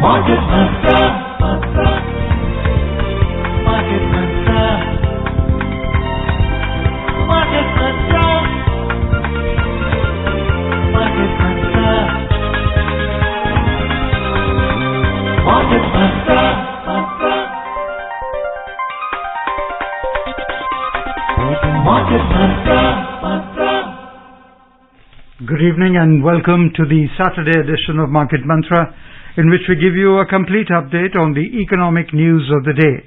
Market Mantra. Market Mantra. Market Mantra. Market Mantra. Market Mantra. Market Mantra. Good evening and welcome to the Saturday edition of Market Mantra, in which we give you a complete update on the economic news of the day.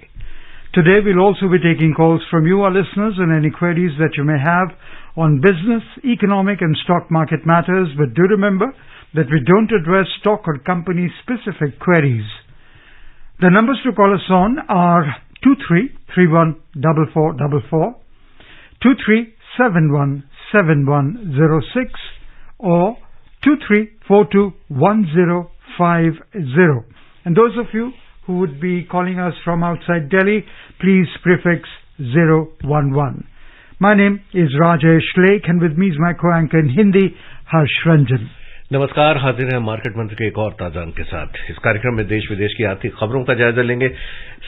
Today we'll also be taking calls from you, our listeners, and any queries that you may have on business, economic and stock market matters, but do remember that we don't address stock or company specific queries. The numbers to call us on are 23314444, 23717106 or 23421050. And those of you who would be calling us from outside Delhi, please prefix 011. My name is Rajesh Lake and with me is my co-anchor in Hindi, Harsh Ranjan. नमस्कार, हाजिर हैं market मंत्र के एक और ताजा अंक के साथ। इस कार्यक्रम में देश विदेश की आर्थिक खबरों का जायजा लेंगे,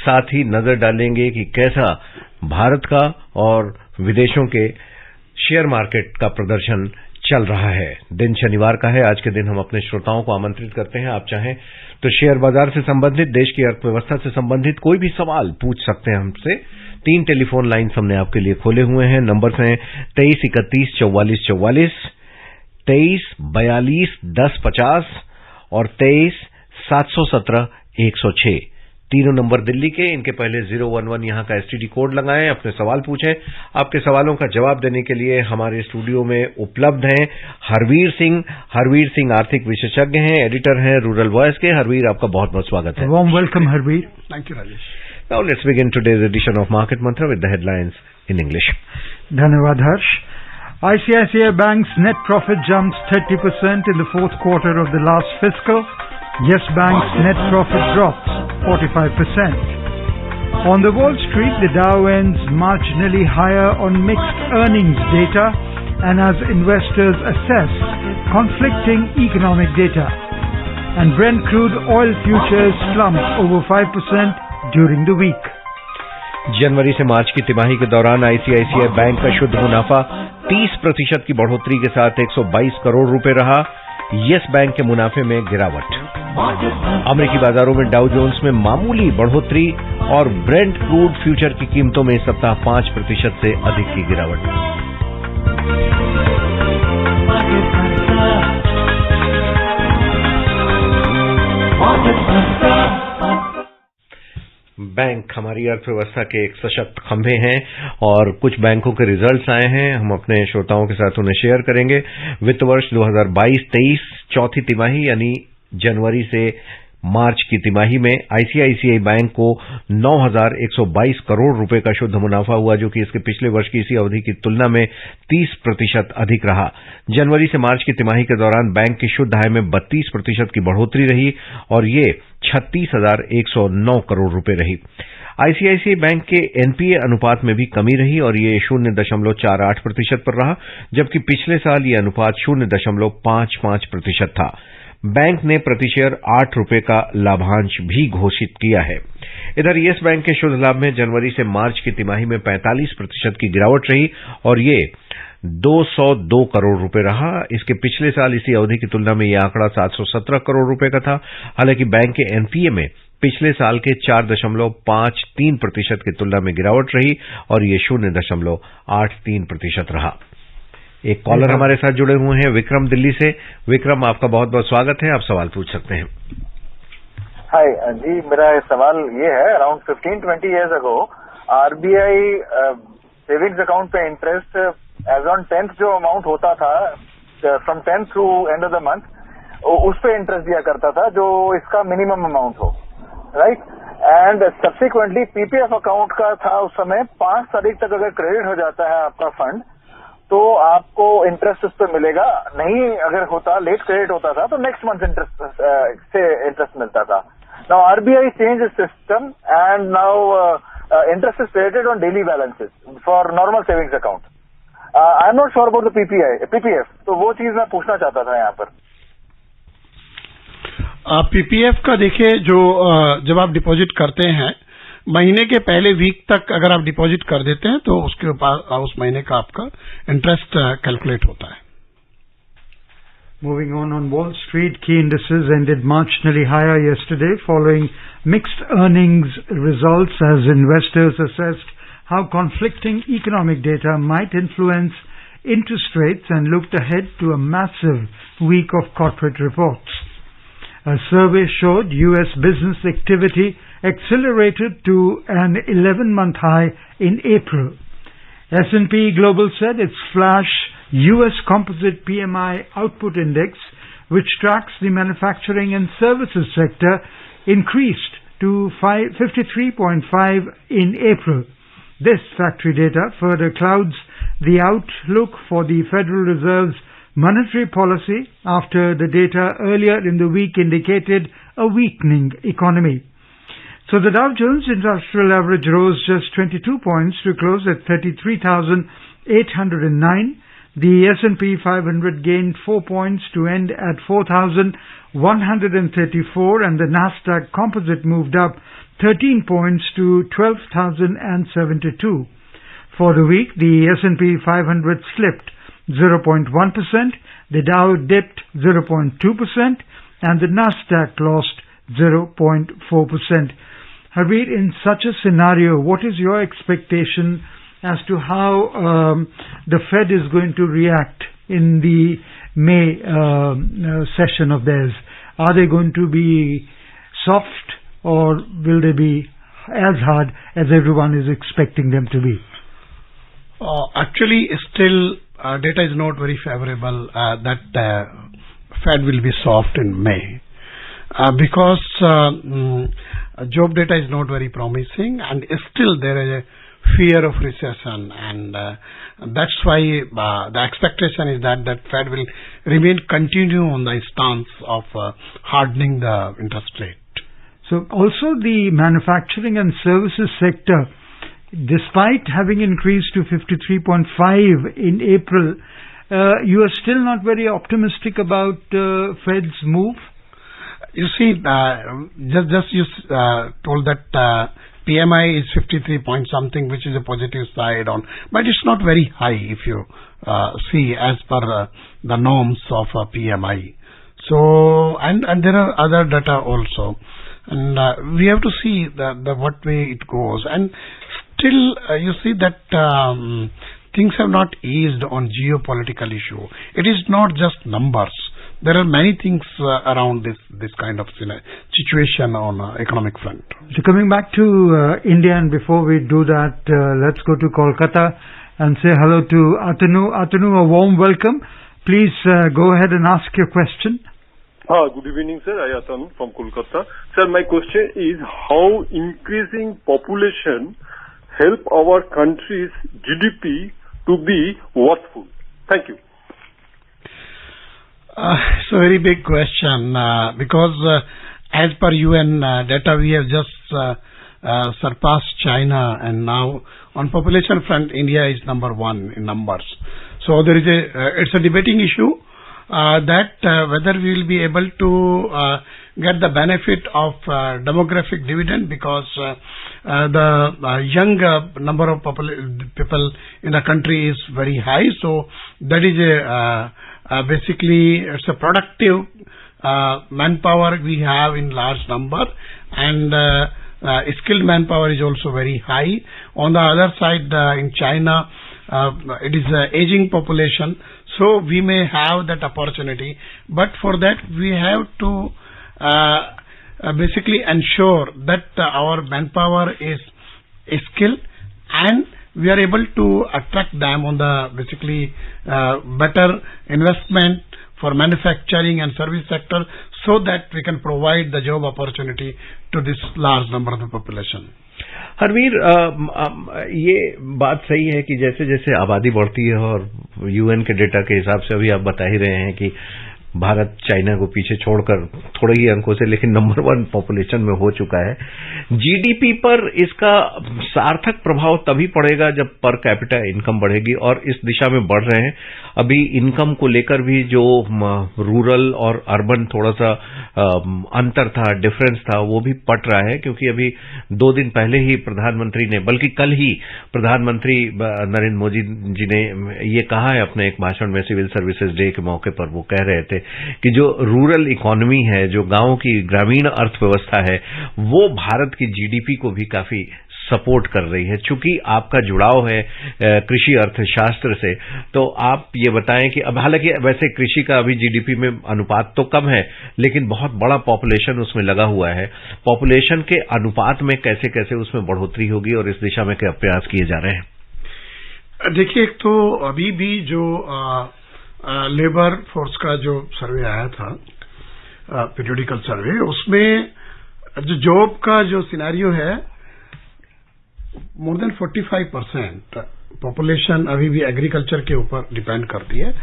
साथ ही नजर डालेंगे कि कैसा भारत का और विदेशों के शेयर मार्केट का प्रदर्शन चल रहा है। दिन शनिवार का है। आज के दिन हम अपने श्रोताओं को आमंत्रित करते हैं, आप चाहें तो शेयर बाजार से संबंधित, देश की अर्थव्यवस्था से संबंधित कोई भी सवाल पूछ सकते हैं हमसे। 3 टेलीफोन लाइन हमने आपके लिए खोले हुए हैं। नंबर्स हैं 23314444, 23421050 और 23717106। तीनों नंबर दिल्ली के। इनके पहले 011 यहां का एसटीडी कोड लगाएं, अपने सवाल पूछें। आपके सवालों का जवाब देने के लिए हमारे स्टूडियो में उपलब्ध हैं हरवीर सिंह। हरवीर सिंह आर्थिक विशेषज्ञ हैं, एडिटर हैं रूरल वॉइस के। हरवीर, आपका बहुत बहुत स्वागत है। Warm welcome, Harbir. Thank you, Rajesh. Now let's begin today's edition of Market Mantra with the headlines in English. Dhanyavad Harsh. ICICI Bank's net profit jumps 30% in the fourth quarter of the last fiscal. Yes Bank's net profit drops 45%. On the Wall Street, the Dow ends marginally higher on mixed earnings data and as investors assess conflicting economic data. And Brent crude oil futures slumped over 5% during the week. जनवरी से मार्च की तिमाही के दौरान ICICI bank का शुद्ध मुनाफा 30% की बढ़ोतरी के साथ 122 करोड़ रुपए रहा। येस बैंक के मुनाफे में गिरावट। अमेरिकी बाजारों में डाउ जोन्स में मामूली बढ़ोतरी और ब्रेंट क्रूड फ्यूचर की कीमतों में इस सप्ताह 5% से अधिक की गिरावट। बैंक हमारी अर्थव्यवस्था के एक सशक्त खंभे हैं और कुछ बैंकों के रिजल्ट्स आए हैं, हम अपने श्रोताओं के साथ उन्हें शेयर करेंगे। वित्त वर्ष 2022-23 चौथी तिमाही यानी जनवरी से मार्च की तिमाही में आईसीआईसीआई बैंक को 9,122 करोड़ रुपए का शुद्ध मुनाफा हुआ, जो कि इसके पिछले वर्ष की इसी अवधि की तुलना में 30% अधिक रहा। जनवरी से मार्च की तिमाही के दौरान बैंक की शुद्ध आय में 32% की बढ़ोतरी रही और ये 36,109 करोड़ रुपए रही। आईसीआईसीआई बैंक के एनपीए अनुपात में भी कमी रही और ये 0.48% पर रहा, जबकि पिछले साल ये अनुपात 0.55% था। बैंक ने प्रति शेयर 8 रुपए का लाभांश भी घोषित किया है। इधर येस बैंक के शुद्ध लाभ में जनवरी से मार्च की तिमाही में 45% की गिरावट रही और ये 202 करोड़ रुपए रहा। इसके पिछले साल इसी अवधि की तुलना में यह आंकड़ा 717 करोड़ रुपए का था। हालांकि बैंक के एनपीए में पिछले साल के 4.53% की तुलना में गिरावट रही और ये 0.83% रहा। एक कॉलर हमारे साथ जुड़े हुए हैं विक्रम दिल्ली से। विक्रम, आपका बहुत बहुत स्वागत है, आप सवाल पूछ सकते हैं। हाय जी, मेरा सवाल ये है, around 15-20 years ago RBI savings account पे इंटरेस्ट एज ऑन 10th जो अमाउंट होता था from 10th through end of the month, उस पे इंटरेस्ट दिया करता था जो इसका मिनिमम अमाउंट हो, right? And subsequently PPF account का था उस समय 5 तारीख तक अगर क्रेडिट हो जाता है आपका फंड तो आपको इंटरेस्ट उस पर मिलेगा, नहीं अगर होता लेट क्रेडिट होता था तो नेक्स्ट मंथ इंटरेस्ट मिलता था। Now RBI change system and now interest is credited on daily balances for normal savings account. I am not sure about the PPF, तो वो चीज मैं पूछना चाहता था यहाँ पर। पीपीएफ का देखिए, जो जब आप डिपॉजिट करते हैं महीने के पहले वीक तक अगर आप डिपॉजिट कर देते हैं तो उसके ऊपर उस महीने का आपका इंटरेस्ट कैलकुलेट होता है. Moving on Wall Street, key indices ended marginally higher yesterday following mixed earnings results as investors assessed how conflicting economic data might influence interest rates and looked ahead to a massive week of corporate reports. A survey showed U.S. business activity accelerated to an 11-month high in April. S&P Global said its flash U.S. Composite PMI Output Index, which tracks the manufacturing and services sector, increased to 53.5 in April. This factory data further clouds the outlook for the Federal Reserve's monetary policy after the data earlier in the week indicated a weakening economy. So the Dow Jones Industrial Average rose just 22 points to close at 33,809. The S&P 500 gained 4 points to end at 4,134, and the Nasdaq Composite moved up 13 points to 12,072. For the week, the S&P 500 slipped 0.1%, the Dow dipped 0.2%, and the Nasdaq lost 0.4%. Harveer, in such a scenario, what is your expectation as to how the Fed is going to react in the May session of theirs? Are they going to be soft, or will they be as hard as everyone is expecting them to be? Actually, still data is not very favorable that Fed will be soft in May because job data is not very promising, and still there is a fear of recession, and that's why the expectation is that Fed will continue on the stance of hardening the interest rate. So also the manufacturing and services sector, despite having increased to 53.5 in April, you are still not very optimistic about Fed's move? You see, just you told that PMI is 53 point something, which is a positive side on, but it's not very high if you see as per the norms of PMI. So, and there are other data also, and we have to see the what way it goes. And still, you see that things have not eased on geopolitical issue. It is not just numbers. There are many things around this kind of situation on economic front. So coming back to India, and before we do that, let's go to Kolkata and say hello to Atanu. Atanu, a warm welcome. Please go ahead and ask your question. Good evening, sir. I am Atanu from Kolkata. Sir, my question is how increasing population help our country's GDP to be worthwhile? Thank you. It's a very big question because as per UN data, we have just surpassed China, and now on population front, India is number one in numbers. So there is it's a debating issue that whether we will be able to get the benefit of demographic dividend, because the young number of people in the country is very high. So that is basically it's a productive manpower we have in large number, and skilled manpower is also very high. On the other side, in China, it is an aging population, so we may have that opportunity, but for that we have to basically ensure that our manpower is skilled, and we are able to attract them on the basically better investment for manufacturing and service sector, so that we can provide the job opportunity to this large number of the population. Harvir, ये बात सही है कि जैसे जैसे आबादी बढ़ती है और यूएन के डेटा के हिसाब से अभी आप बता ही रहे हैं कि भारत चाइना को पीछे छोड़कर थोड़े ही अंकों से, लेकिन नंबर 1 पॉपुलेशन में हो चुका है। जीडीपी पर इसका सार्थक प्रभाव तभी पड़ेगा जब पर कैपिटा इनकम बढ़ेगी, और इस दिशा में बढ़ रहे हैं। अभी इनकम को लेकर भी जो रूरल और अर्बन थोड़ा सा अंतर था, डिफरेंस था, वो भी पट रहा है, क्योंकि अभी 2 दिन पहले ही प्रधानमंत्री ने, बल्कि कल ही प्रधानमंत्री नरेंद्र मोदी जी ने ये कहा है अपने एक भाषण में, सिविल सर्विसेज डे के मौके पर वो कह रहे थे कि जो रूरल इकोनॉमी है, जो गांवों की ग्रामीण अर्थव्यवस्था है, वो भारत की जीडीपी को भी काफी सपोर्ट कर रही है। चूंकि आपका जुड़ाव है कृषि अर्थशास्त्र से, तो आप ये बताएं कि अब हालांकि वैसे कृषि का अभी जीडीपी में अनुपात तो कम है, लेकिन बहुत बड़ा पॉपुलेशन उसमें लगा हुआ है। पॉपुलेशन के अनुपात में कैसे कैसे उसमें बढ़ोतरी होगी और इस दिशा में क्या प्रयास किए जा रहे हैं? देखिए, एक तो अभी भी जो लेबर फोर्स का जो सर्वे आया था, पीरियोडिकल सर्वे, उसमें जो जॉब का जो सिनेरियो है, मोर देन 45% पॉपुलेशन अभी भी एग्रीकल्चर के ऊपर डिपेंड करती है,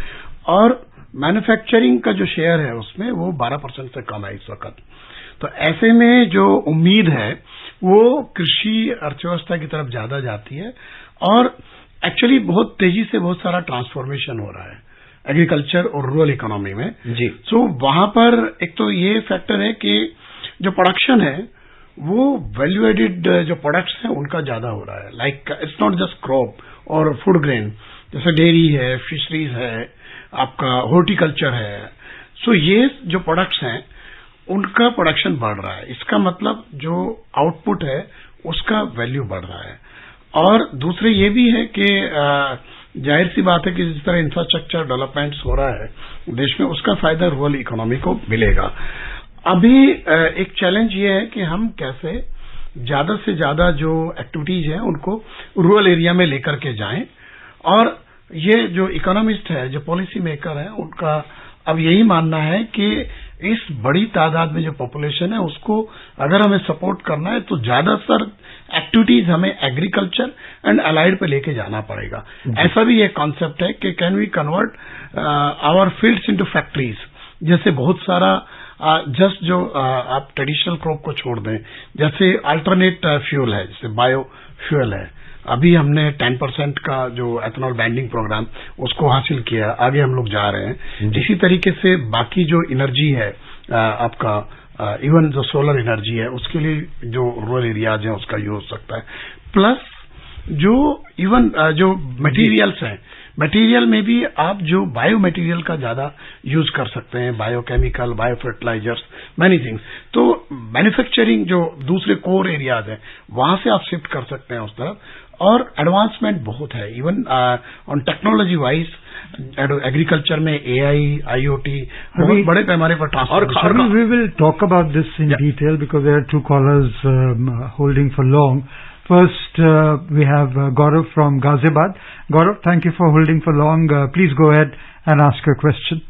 और मैन्युफैक्चरिंग का जो शेयर है उसमें वो 12% से कम है इस वक्त। तो ऐसे में जो उम्मीद है वो कृषि अर्थव्यवस्था की तरफ ज्यादा जाती है, और एक्चुअली बहुत तेजी से बहुत सारा ट्रांसफॉर्मेशन हो रहा है एग्रीकल्चर और रूरल इकोनॉमी में जी। सो वहां पर एक तो ये फैक्टर है कि जो प्रोडक्शन है वो वैल्यू एडिड जो प्रोडक्ट्स हैं उनका ज्यादा हो रहा है। Like it's not just crop और फूड ग्रेन, जैसे डेयरी है, फिशरीज है, आपका हॉर्टिकल्चर है। सो ये जो प्रोडक्ट्स हैं उनका प्रोडक्शन बढ़ रहा है। इसका मतलब जो आउटपुट है उसका वैल्यू बढ़ रहा है। और दूसरे ये भी है कि जाहिर सी बात है कि जिस तरह इंफ्रास्ट्रक्चर डेवलपमेंट्स हो रहा है देश में, उसका फायदा रूरल इकोनॉमी को मिलेगा। अभी एक चैलेंज ये है कि हम कैसे ज्यादा से ज्यादा जो एक्टिविटीज हैं उनको रूरल एरिया में लेकर के जाएं, और ये जो इकोनॉमिस्ट है, जो पॉलिसी मेकर है, उनका अब यही मानना है कि इस बड़ी तादाद में जो पॉपुलेशन है उसको अगर हमें सपोर्ट करना है तो ज्यादातर एक्टिविटीज हमें एग्रीकल्चर एंड अलाइड पे लेके जाना पड़ेगा। ऐसा भी एक कॉन्सेप्ट है कि can we convert our fields into factories. जैसे बहुत सारा जस्ट जो आप ट्रेडिशनल क्रॉप को छोड़ दें, जैसे अल्टरनेट फ्यूल है, जैसे बायो फ्यूल है, अभी हमने 10% का जो एथेनॉल बैंडिंग प्रोग्राम उसको हासिल किया, आगे हम लोग जा रहे हैं। इसी तरीके से बाकी जो एनर्जी है आपका, इवन जो सोलर एनर्जी है उसके लिए जो रूरल एरियाज हैं उसका यूज हो सकता है। प्लस जो इवन जो मटेरियल्स हैं, मटेरियल में भी आप जो बायो मटेरियल का ज्यादा यूज कर सकते हैं, biochemical, bio fertilisers, many things. तो मैन्युफैक्चरिंग जो दूसरे कोर एरियाज हैं वहां से आप शिफ्ट कर सकते हैं उस तरफ, और एडवांसमेंट बहुत है even on technology wise. Agriculture में AI, IoT बहुत बड़े पैमाने पर transformation. We will talk about this in detail because there are two callers holding for long. First, we have Gaurav from Ghaziabad. Gaurav, thank you for holding for long. Please go ahead and ask your question.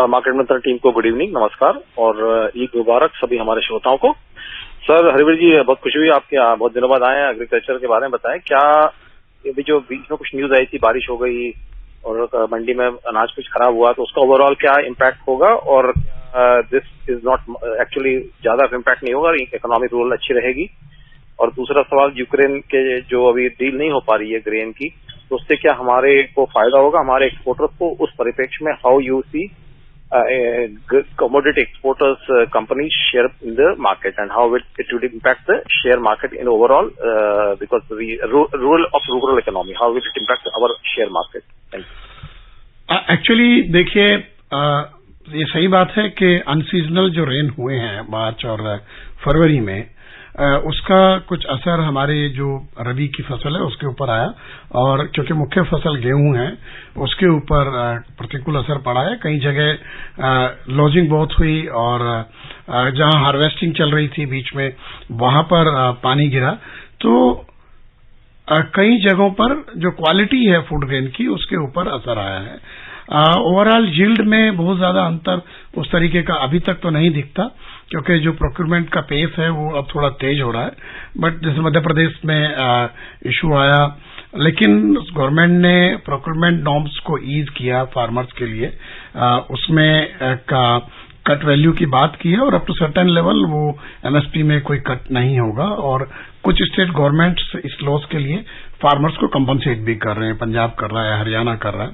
Market मंथन team को good evening, नमस्कार और ईद मुबारक सभी हमारे श्रोताओं को। Sir हरिवीर जी, बहुत खुशी हुई आपके बहुत दिनों बाद आए हैं। एग्रीकल्चर के बारे में बताएं, क्या अभी जो बीच में कुछ न्यूज आई थी, बारिश हो गई और मंडी में अनाज कुछ खराब हुआ, तो उसका ओवरऑल क्या इम्पैक्ट होगा, और दिस इज नॉट एक्चुअली ज्यादा इम्पैक्ट नहीं होगा, इकोनॉमिक रूरल अच्छी रहेगी। और दूसरा सवाल, यूक्रेन के जो अभी डील नहीं हो पा रही है ग्रेन की, तो उससे क्या हमारे को फायदा होगा, हमारे एक्सपोर्टर्स को? उस परिप्रेक्ष्य में how you see commodity exporters companies share in the market and how it would impact the share market in overall because the rural economy, how will it impact our share market? Actually देखिए, ये सही बात है कि unseasonal जो rain हुए हैं मार्च और फरवरी में, उसका कुछ असर हमारे जो रबी की फसल है उसके ऊपर आया, और क्योंकि मुख्य फसल गेहूं है उसके ऊपर प्रतिकूल असर पड़ा है। कई जगह लॉजिंग बहुत हुई, और जहां हार्वेस्टिंग चल रही थी बीच में वहां पर पानी गिरा, तो कई जगहों पर जो क्वालिटी है फूड ग्रेन की उसके ऊपर असर आया है। ओवरऑल यील्ड में बहुत ज्यादा अंतर उस तरीके का अभी तक तो नहीं दिखता, क्योंकि जो प्रोक्यूरमेंट का पेस है वो अब थोड़ा तेज हो रहा है। बट जैसे मध्य प्रदेश में इशू आया, लेकिन गवर्नमेंट ने प्रोक्योरमेंट नॉर्म्स को ईज किया फार्मर्स के लिए, उसमें कट वैल्यू की बात की है और अप टू सर्टेन लेवल वो एमएसपी में कोई कट नहीं होगा। और कुछ स्टेट गवर्नमेंट्स इस लॉस के लिए फार्मर्स को कंपनसेट भी कर रहे हैं, पंजाब कर रहा है, हरियाणा कर रहा है।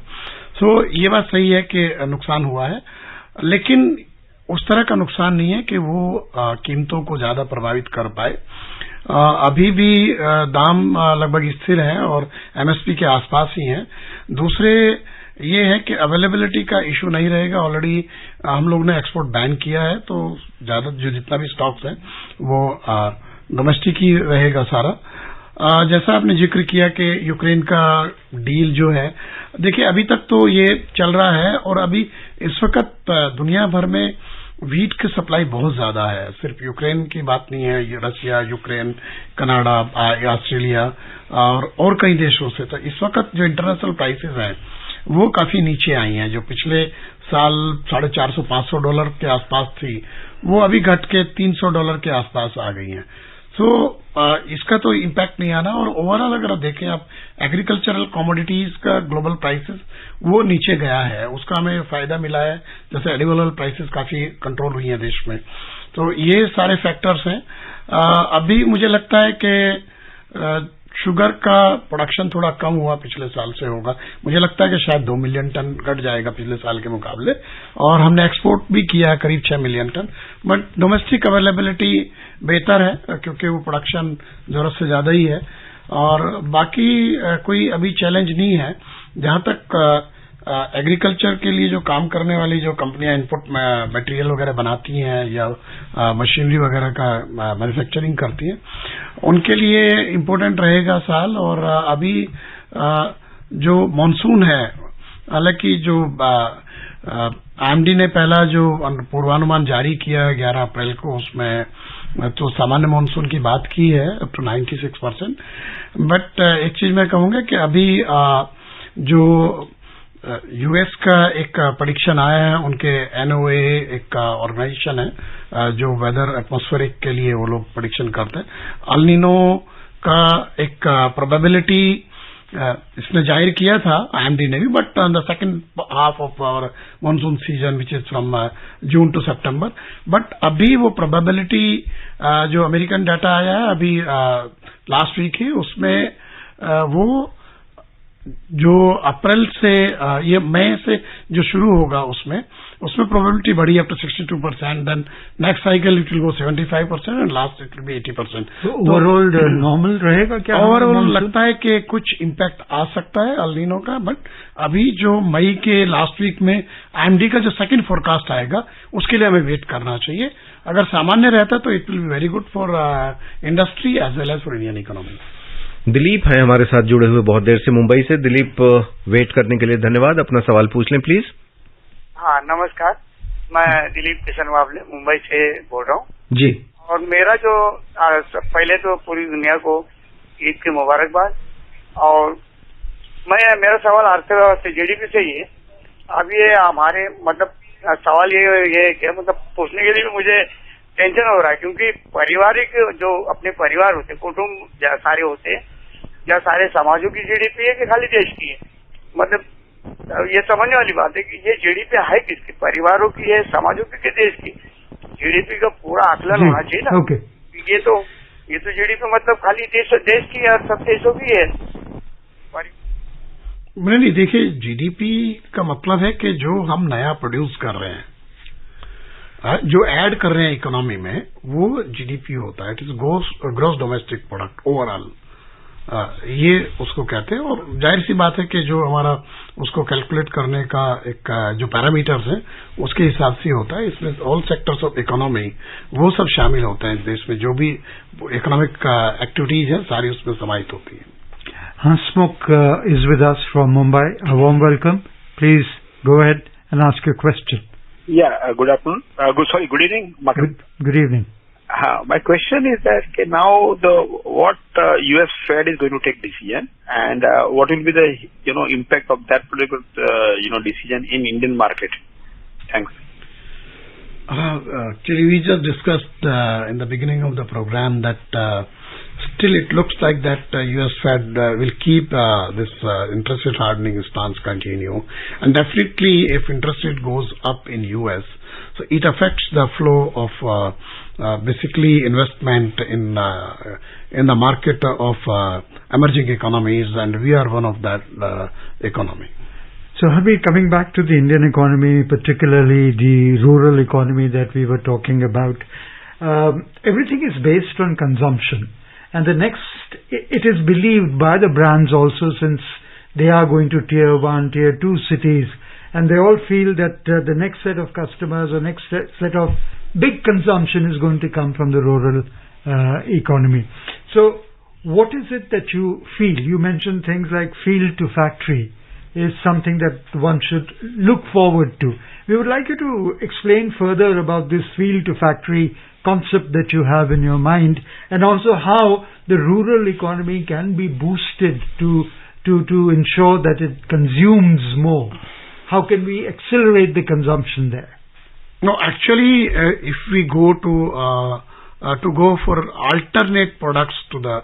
सो ये बात सही है कि नुकसान हुआ है, लेकिन उस तरह का नुकसान नहीं है कि वो कीमतों को ज्यादा प्रभावित कर पाए। अभी भी दाम लगभग स्थिर है और एमएसपी के आसपास ही हैं। दूसरे ये है कि अवेलेबिलिटी का इशू नहीं रहेगा। ऑलरेडी हम लोग ने एक्सपोर्ट बैन किया है, तो ज्यादा जो जितना भी स्टॉक्स है वो डोमेस्टिक ही रहेगा सारा। जैसा आपने जिक्र किया कि यूक्रेन का डील जो है, देखिए अभी तक तो ये चल रहा है और अभी इस वक्त दुनिया भर में वीट की सप्लाई बहुत ज्यादा है। सिर्फ यूक्रेन की बात नहीं है, ये रशिया, यूक्रेन, कनाडा, ऑस्ट्रेलिया और कई देशों से। तो इस वक्त जो इंटरनेशनल प्राइसेस हैं वो काफी नीचे आई हैं। जो पिछले साल $450-500 के आसपास थी, वो अभी घट के $300 के आसपास आ गई हैं। सो इसका तो इम्पैक्ट नहीं आना। और ओवरऑल अगर आप देखें आप एग्रीकल्चरल कमोडिटीज का ग्लोबल प्राइसेस वो नीचे गया है, उसका हमें फायदा मिला है। जैसे एडिबल ऑयल प्राइसेस काफी कंट्रोल हुई है देश में। तो ये सारे फैक्टर्स हैं। अभी मुझे लगता है कि शुगर का प्रोडक्शन थोड़ा कम हुआ पिछले साल से होगा। मुझे लगता है कि शायद 2 मिलियन टन घट जाएगा पिछले साल के मुकाबले, और हमने एक्सपोर्ट भी किया है करीब 6 million ton. But domestic availability बेहतर है क्योंकि वो प्रोडक्शन जरूरत से ज्यादा ही है। और बाकी कोई अभी चैलेंज नहीं है। जहां तक एग्रीकल्चर के लिए जो काम करने वाली जो कंपनियां इनपुट मटेरियल वगैरह बनाती हैं या मशीनरी वगैरह का मैन्युफैक्चरिंग करती हैं, उनके लिए इम्पोर्टेंट रहेगा साल। और अभी जो मॉनसून है, हालांकि जो आईएमडी ने पहला जो पूर्वानुमान जारी किया 11 अप्रैल को, उसमें तो सामान्य मॉनसून की बात की है अप टू 96%। बट एक चीज मैं कहूंगा कि अभी जो यूएस का एक प्रेडिक्शन आया है, उनके एनओए एक ऑर्गेनाइजेशन है जो वेदर एटमॉस्फेरिक के लिए वो लोग प्रेडिक्शन करते हैं। अल नीनो का एक प्रोबेबिलिटी इसने जाहिर किया था आईएमडी ने भी, but the second half of our monsoon season which is from June to September. But अभी वो प्रोबेबिलिटी जो अमेरिकन डाटा आया है अभी लास्ट वीक ही, उसमें वो जो अप्रैल से ये मई से जो शुरू होगा उसमें प्रोबेबिलिटी बढ़ी up to 62%, then next cycle it will go 75% and last it will be 80%। तो ओवरऑल नॉर्मल रहेगा क्या? ओवरऑल लगता है कि कुछ इम्पैक्ट आ सकता है अल नीनो का। बट अभी जो मई के लास्ट वीक में आईएमडी का जो सेकंड फोरकास्ट आएगा उसके लिए हमें वेट करना चाहिए। अगर सामान्य रहता तो it will be very good for industry as well as for Indian economy. Dilip है हमारे साथ जुड़े हुए बहुत देर से मुंबई से। दिलीप, वेट करने के लिए धन्यवाद। अपना सवाल पूछ लें प्लीज। हाँ नमस्कार, मैं दिलीप किशन वावले मुंबई से बोल रहा हूँ जी। और मेरा जो पहले तो पूरी दुनिया को ईद की मुबारकबाद। और मेरा सवाल अर्थव्यवस्था जीडीपी से ही है। अब ये हमारे मतलब सवाल ये क्या मतलब पूछने के लिए भी मुझे टेंशन हो रहा है, क्योंकि पारिवारिक जो अपने परिवार होते, कुटुंब सारे होते हैं, या सारे समाजों की जीडीपी है कि खाली देश की है। मतलब ये समझने वाली बात है कि ये जीडीपी है किसकी, परिवारों की है, समाजों की, के देश की? जीडीपी का पूरा आकलन होना चाहिए ना। ओके। ये तो जीडीपी मतलब खाली देश की है और सब देशों की है। नहीं, देखिए जीडीपी का मतलब है कि जो हम नया प्रोड्यूस कर रहे हैं, जो ऐड कर रहे हैं इकोनॉमी में, वो जीडीपी होता है। It is gross domestic product overall, ये उसको कहते हैं। और जाहिर सी बात है कि जो हमारा उसको कैलकुलेट करने का एक जो पैरामीटर्स है उसके हिसाब से होता है। इसमें ऑल सेक्टर्स ऑफ इकोनॉमी वो सब शामिल होते हैं। देश में जो भी इकोनॉमिक एक्टिविटीज है सारी उसमें समाहित होती है। Hansmukh is with us from Mumbai. A warm welcome. Please go ahead and ask your question. Yeah, good afternoon. Good evening, Margaret. Good evening. My question is that now what U.S. Fed is going to take decision, and what will be the impact of that particular decision in Indian market? Thanks. Actually, we just discussed in the beginning of the program that still it looks like that US Fed will keep this interest rate hardening stance continue, and definitely if interest rate goes up in US, so it affects the flow of basically investment in the market of emerging economies, and we are one of that economy. So Harveer, coming back to the Indian economy, particularly the rural economy that we were talking about, everything is based on consumption. And it is believed by the brands also, since they are going to tier 1, tier 2 cities, and they all feel that the next set of customers or next set of big consumption is going to come from the rural economy. So what is it that you feel? You mentioned things like field to factory is something that one should look forward to. We would like you to explain further about this field to factory concept that you have in your mind, and also how the rural economy can be boosted to ensure that it consumes more. How can we accelerate the consumption there? No, actually, if we go to go for alternate products to the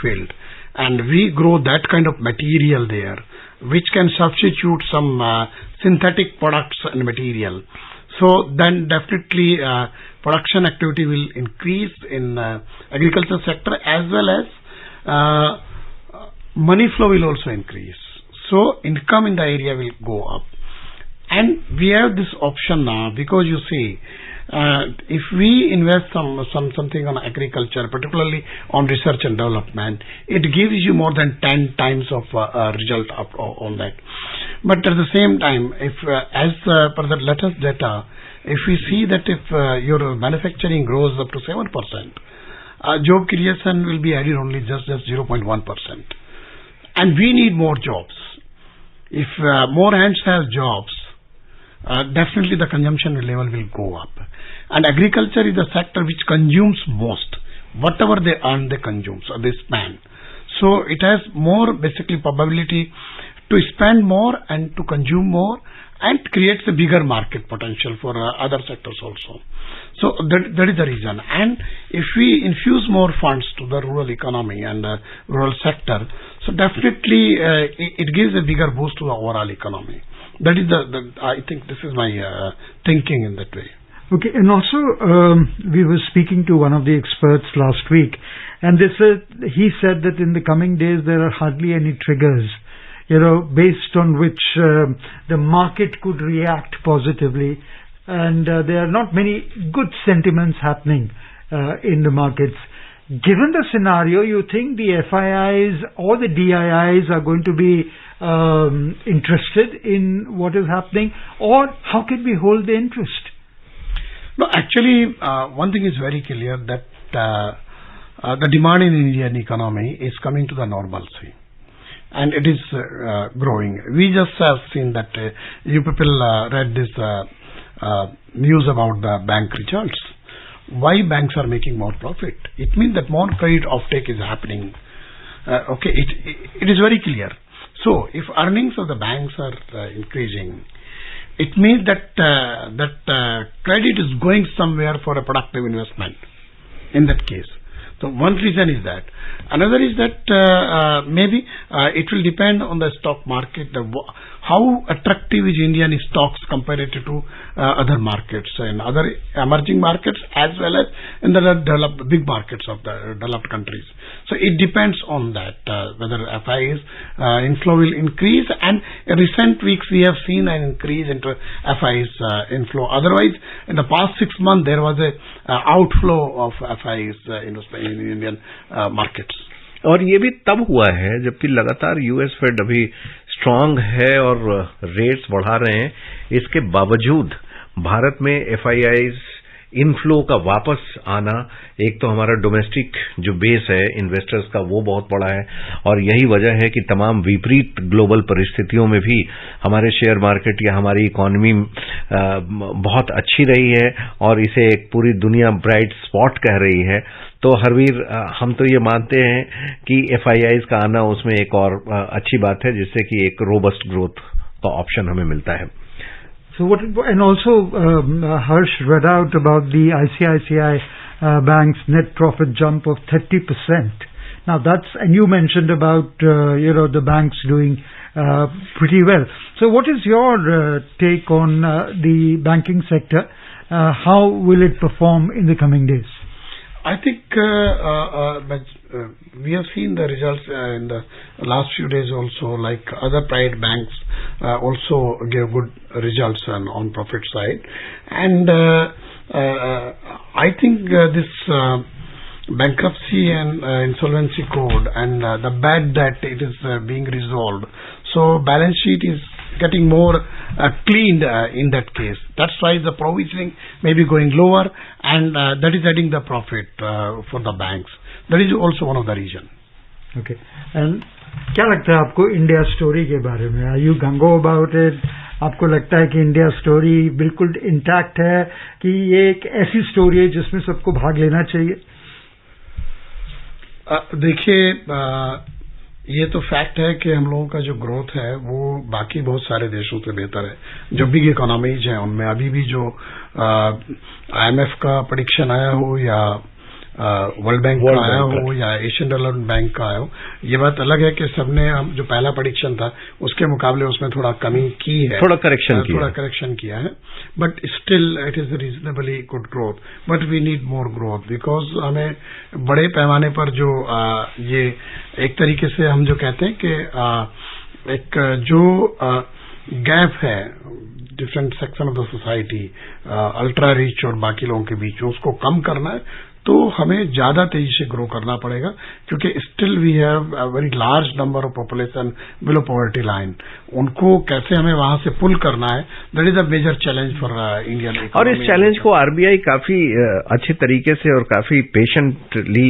field, and we grow that kind of material there, which can substitute some synthetic products and material. So then definitely production activity will increase in agriculture sector, as well as money flow will also increase. So income in the area will go up. And we have this option now, because you see, if we invest something on agriculture, particularly on research and development, it gives you more than 10 times of result on that. But at the same time, if as per the latest data, if we see that if your manufacturing grows up to 7%, job creation will be added only just 0.1%. And we need more jobs. If more hands have jobs, definitely the consumption level will go up. And agriculture is the sector which consumes most. Whatever they earn, they consume, so they spend. So it has more basically probability to spend more and to consume more, and creates a bigger market potential for other sectors also. So that is the reason. And if we infuse more funds to the rural economy and rural sector, so definitely it gives a bigger boost to the overall economy. That is I think this is my thinking in that way. Okay, and also we were speaking to one of the experts last week, and he said that in the coming days there are hardly any triggers, based on which the market could react positively, and there are not many good sentiments happening in the markets. Given the scenario, you think the FIIs or the DIIs are going to be interested in what is happening, or how can we hold the interest? No, actually, one thing is very clear, that the demand in the Indian economy is coming to the normalcy, and it is growing. We just have seen that you people read this news about the bank results. Why banks are making more profit? It means that more credit offtake is happening. Okay, it is very clear. So if earnings of the banks are increasing, it means that credit is going somewhere for a productive investment in that case. So one reason is that. Another is that maybe it will depend on the stock market, how attractive is Indian stocks compared to other markets, in other emerging markets as well as in the big markets of the developed countries. So it depends on that, whether FIIs inflow will increase, and in recent weeks we have seen an increase into FIIs inflow. Otherwise, in the past 6 months there was a outflow of FIIs in Indian markets. और ये भी तब हुआ है जबकि लगातार US Fed अभी strong है और रेट्स बढ़ा रहे हैं, इसके बावजूद भारत में एफआईआईज इनफ्लो का वापस आना, एक तो हमारा डोमेस्टिक जो बेस है इन्वेस्टर्स का वो बहुत बड़ा है, और यही वजह है कि तमाम विपरीत ग्लोबल परिस्थितियों में भी हमारे शेयर मार्केट या हमारी इकोनॉमी बहुत अच्छी रही है और इसे एक पूरी दुनिया ब्राइट स्पॉट कह रही है. तो हरवीर, हम तो ये मानते हैं कि एफआईआईज का आना उसमें एक और अच्छी बात है, जिससे कि एक रोबस्ट ग्रोथ का ऑप्शन हमें मिलता है. So and also Harsh read out about the ICICI Bank's net profit jump of 30%. Now and you mentioned about, the banks doing pretty well. So what is your take on the banking sector? How will it perform in the coming days? I think we have seen the results in the last few days also, like other private banks also gave good results on profit side. And I think this bankruptcy and insolvency code and the bad debt, it is being resolved. So balance sheet is getting more cleaned in that case. That's why the provisioning may be going lower, and that is adding the profit for the banks. That is also one of the reason. Okay. And क्या लगता है आपको India story के बारे में? Are you gung-ho about it? आपको लगता है कि इंडिया स्टोरी बिल्कुल इंटैक्ट है कि ये एक ऐसी स्टोरी है जिसमें सबको भाग लेना चाहिए? देखिए, ये तो फैक्ट है कि हम लोगों का जो ग्रोथ है वो बाकी बहुत सारे देशों से बेहतर है। जो बिग इकोनॉमीज हैं उनमें अभी भी जो IMF का प्रेडिक्शन आया हो या वर्ल्ड बैंक का आया हो या एशियन डेवलपमेंट बैंक का आया हो, ये बात अलग है कि सबने जो पहला प्रेडिक्शन था उसके मुकाबले उसमें थोड़ा कमी की है, थोड़ा करेक्शन किया है, but still it is reasonably good growth. But we need more growth because हमें बड़े पैमाने पर जो ये एक तरीके से हम जो कहते हैं कि एक जो गैप है different section of the society, ultra rich और बाकी लोगों के बीच, उसको कम करना है तो हमें ज्यादा तेजी से ग्रो करना पड़ेगा, क्योंकि still we have a very large number of population below poverty line. उनको कैसे हमें वहां से पुल करना है, that is a major challenge for Indian economy. और इस चैलेंज को आरबीआई काफी अच्छे तरीके से और काफी पेशेंटली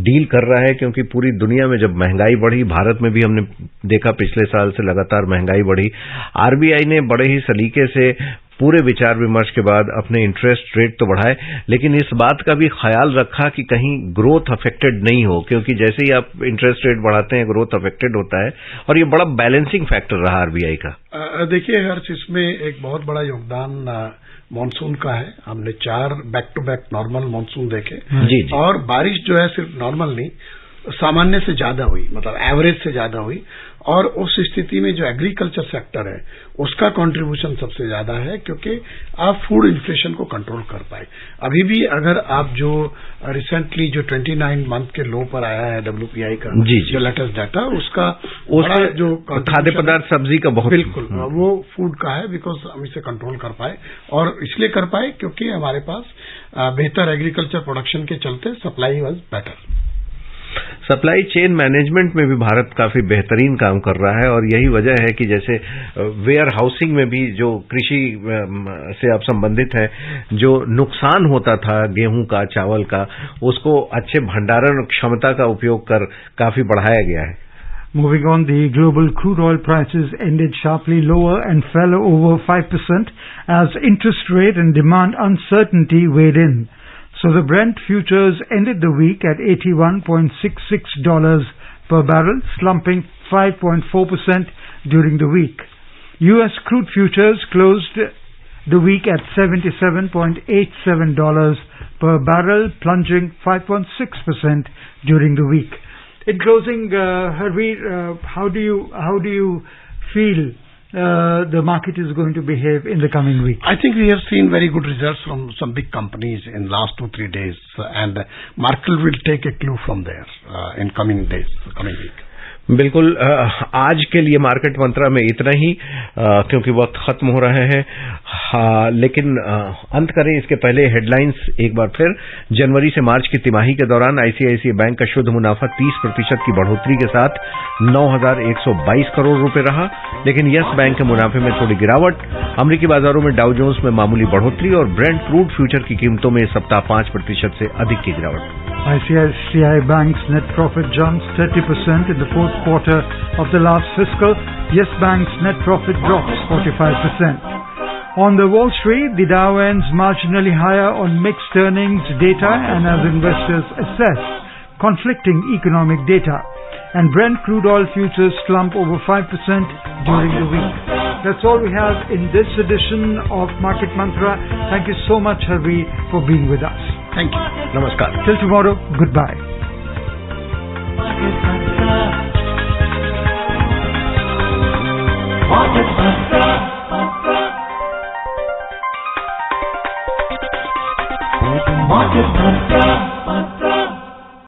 डील कर रहा है, क्योंकि पूरी दुनिया में जब महंगाई बढ़ी, भारत में भी हमने देखा पिछले साल से लगातार महंगाई बढ़ी, आरबीआई ने बड़े ही सलीके से पूरे विचार विमर्श के बाद अपने इंटरेस्ट रेट तो बढ़ाए, लेकिन इस बात का भी ख्याल रखा कि कहीं ग्रोथ अफेक्टेड नहीं हो, क्योंकि जैसे ही आप इंटरेस्ट रेट बढ़ाते हैं ग्रोथ अफेक्टेड होता है, और ये बड़ा बैलेंसिंग फैक्टर रहा आरबीआई का। देखिए, हर चीज में एक बहुत बड़ा योगदान मानसून का है। हमने 4 back to back normal monsoon देखे जी। और बारिश जो है सिर्फ नॉर्मल नहीं, सामान्य से ज्यादा हुई, मतलब एवरेज से ज्यादा हुई, और उस स्थिति में जो एग्रीकल्चर सेक्टर है उसका कंट्रीब्यूशन सबसे ज्यादा है, क्योंकि आप फूड इन्फ्लेशन को कंट्रोल कर पाए। अभी भी अगर आप जो रिसेंटली जो 29 मंथ के लो पर आया है WPI का जो लेटेस्ट डाटा, उसका जो खाद्य पदार्थ सब्जी का बहुत बिल्कुल वो फूड का है, बिकॉज हम इसे कंट्रोल कर पाए, और इसलिए कर पाए क्योंकि हमारे पास बेहतर एग्रीकल्चर प्रोडक्शन के चलते supply was better. Supply chain management में भी भारत काफी बेहतरीन काम कर रहा है, और यही वजह है कि जैसे वेयर हाउसिंग में भी जो कृषि से आप संबंधित हैं, जो नुकसान होता था गेहूं का, चावल का, उसको अच्छे भंडारण क्षमता का उपयोग कर काफी बढ़ाया गया है। Moving on, the global crude oil prices ended sharply lower and fell over 5% as interest rate and demand uncertainty weighed in. So the Brent futures ended the week at $81.66 per barrel, slumping 5.4% during the week. U.S. crude futures closed the week at $77.87 per barrel, plunging 5.6% during the week. In closing, Harveer, how do you feel the market is going to behave in the coming week? I think we have seen very good results from some big companies in last 2-3 days, and market will take a clue from there in coming days, coming week. बिल्कुल, आज के लिए market मंत्रा में इतना ही, क्योंकि वक्त खत्म हो रहा है। लेकिन अंत करें इसके पहले हेडलाइंस एक बार फिर। जनवरी से मार्च की तिमाही के दौरान आईसीआईसीआई बैंक का शुद्ध मुनाफा 30% की बढ़ोतरी के साथ 9,122 करोड़ रुपए रहा, लेकिन यस बैंक के मुनाफे में थोड़ी गिरावट। अमेरिकी बाजारों में डाउ जोन्स में मामूली बढ़ोतरी और ब्रेंट क्रूड फ्यूचर की कीमतों में इस सप्ताह 5% से अधिक की गिरावट। ICICI Bank's net profit jumps 30% in the fourth quarter of the last fiscal. Yes Bank's net profit drops 45%. On the Wall Street, the Dow ends marginally higher on mixed earnings data and as investors assess conflicting economic data. And Brent crude oil futures slump over 5% during the week. That's all we have in this edition of Market Mantra. Thank you so much, Harveer, for being with us. Thank you. नमस्कार. Till tomorrow, goodbye.